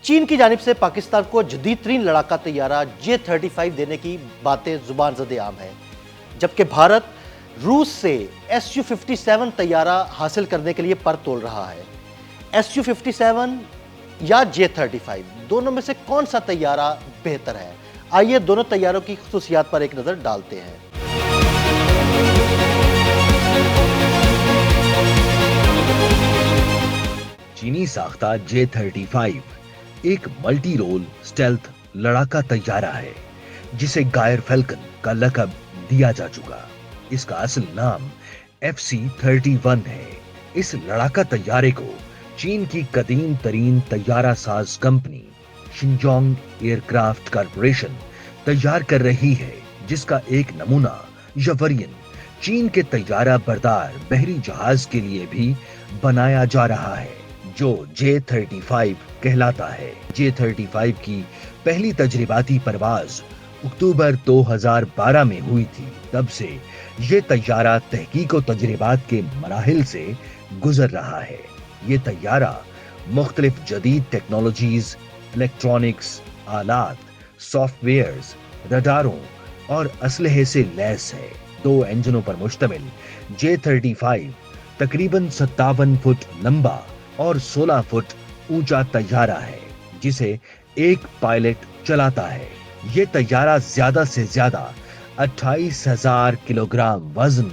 چین کی جانب سے پاکستان کو جدید ترین لڑاکا طیارہ J-35 دینے کی باتیں زبان زد عام ہے، جبکہ بھارت روس سے Su-57 طیارہ حاصل کرنے کے لیے پر تول رہا ہے۔ Su-57 یا J-35 دونوں میں سے کون سا طیارہ بہتر ہے؟ آئیے دونوں طیاروں کی خصوصیات پر ایک نظر ڈالتے ہیں۔ چینی ساختہ J-35 ایک ملٹی رول سٹیلتھ لڑاکا طیارہ ہے جسے گائر فیلکن کا لقب دیا جا چکا۔ اس کا اصل نام FC-31 ہے۔ اس لڑاکا طیارے کو چین کی قدیم ترین طیارہ ساز کمپنی شنجونگ ایئر کرافٹ کارپوریشن تیار کر رہی ہے، جس کا ایک نمونہ یا ویرینٹ چین کے طیارہ بردار بحری جہاز کے لیے بھی بنایا جا رہا ہے، جو J-35 کہلاتا ہے۔ J-35 کی پہلی تجرباتی پرواز اکتوبر 2012 میں ہوئی تھی۔ تب سے یہ طیارہ تحقیق و تجربات کے مراحل سے گزر رہا ہے۔ یہ طیارہ مختلف جدید ٹیکنالوجیز، الیکٹرانکس، آلات، سافٹ ویئرز، رڈاروں اور اسلحے سے لیس ہے۔ 2 انجنوں پر مشتمل J-35 تقریباً 57 فٹ لمبا اور 16 فٹ اونچا طیارہ ہے، جسے ایک پائلٹ چلاتا ہے۔ یہ طیارہ زیادہ سے زیادہ 28,000 کلوگرام وزن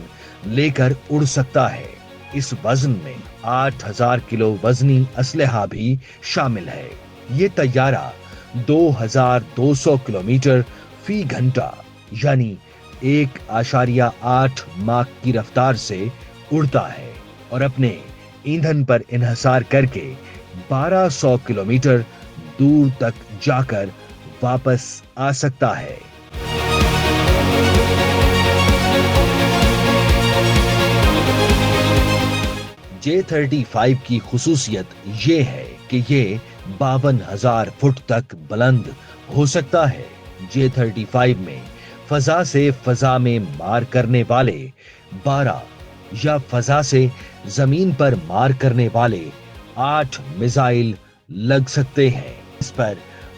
لے کر اڑ سکتا ہے۔ اس وزن میں 8,000 کلو وزنی اسلحہ بھی شامل ہے۔ یہ طیارہ 2,200 کلومیٹر فی گھنٹہ یعنی 1.8 ماک کی رفتار سے اڑتا ہے اور اپنے ایندھن پر انحصار کر کے 1,200 کلومیٹر دور تک جا کر واپس آ سکتا ہے۔ J-35 کی خصوصیت یہ ہے کہ یہ 52,000 فٹ تک بلند ہو سکتا ہے۔ J-35 میں فضا سے فضا میں مار کرنے والے 12 یا فضا سے زمین پر مار کرنے والے 8 میزائل لگ سکتے ہیں۔ اس پر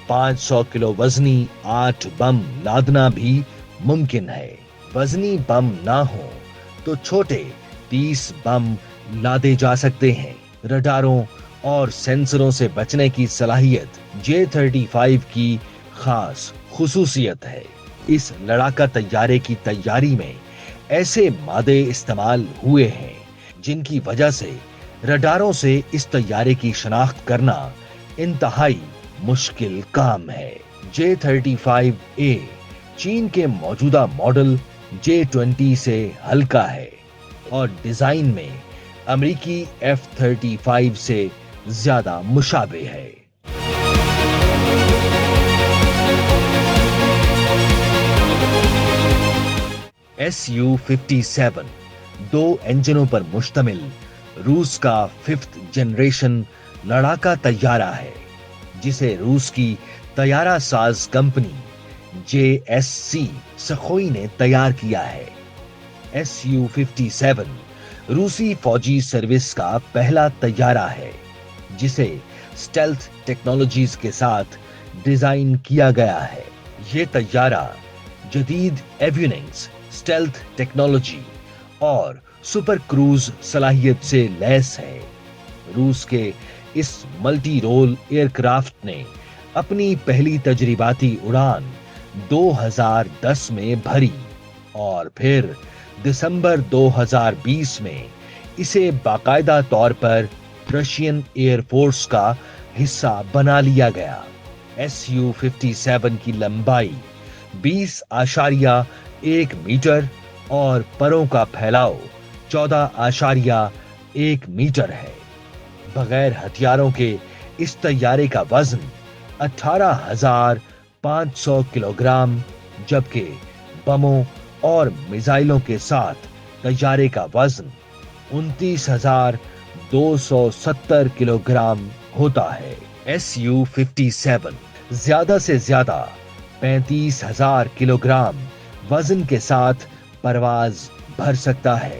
500 کلو وزنی 8 بم لادنا بھی ممکن ہے۔ وزنی بم نہ ہو تو چھوٹے 30 بم لادے جا سکتے ہیں۔ رڈاروں اور سینسروں سے بچنے کی صلاحیت J-35 کی خاص خصوصیت ہے۔ اس لڑاکا طیارے کی تیاری میں ایسے مادے استعمال ہوئے ہیں جن کی وجہ سے رڈاروں سے اس طیارے کی شناخت کرنا انتہائی مشکل کام ہے۔ J-35A چین کے موجودہ ماڈل J-20 سے ہلکا ہے اور ڈیزائن میں امریکی F-35 سے زیادہ مشابہ ہے۔ Su-57 2 انجنوں پر مشتمل روس کا 5th جنریشن لڑاکا طیارہ ہے، جسے روس کی طیارہ ساز کمپنی JSC سخوئی نے تیار کیا ہے۔ Su-57 روسی فوجی سروس کا پہلا طیارہ ہے جسے سٹیلتھ ٹیکنالوجیز کے ساتھ ڈیزائن کیا گیا ہے۔ یہ طیارہ جدید ایوینگز، سٹیلتھ ٹیکنالوجی اور سپر کروز صلاحیت سے لیس ہے۔ روس کے اس ملٹی رول ایئر کرافٹ نے اپنی پہلی تجرباتی اڑان 2010 میں بھری اور پھر دسمبر 2020 میں اسے باقاعدہ طور پر رشین ایئر فورس کا حصہ بنا لیا گیا۔ Su-57 کی لمبائی 20.1 میٹر اور پروں کا پھیلاؤ 14.1 میٹر ہے۔ بغیر ہتھیاروں کے اس طیارے کا وزن 18,500 کلوگرام، جبکہ بموں اور میزائلوں کے ساتھ طیارے کا وزن 29,270 کلوگرام ہوتا ہے۔ Su-57 زیادہ سے زیادہ 35,000 کلوگرام وزن کے ساتھ پرواز بھر سکتا ہے۔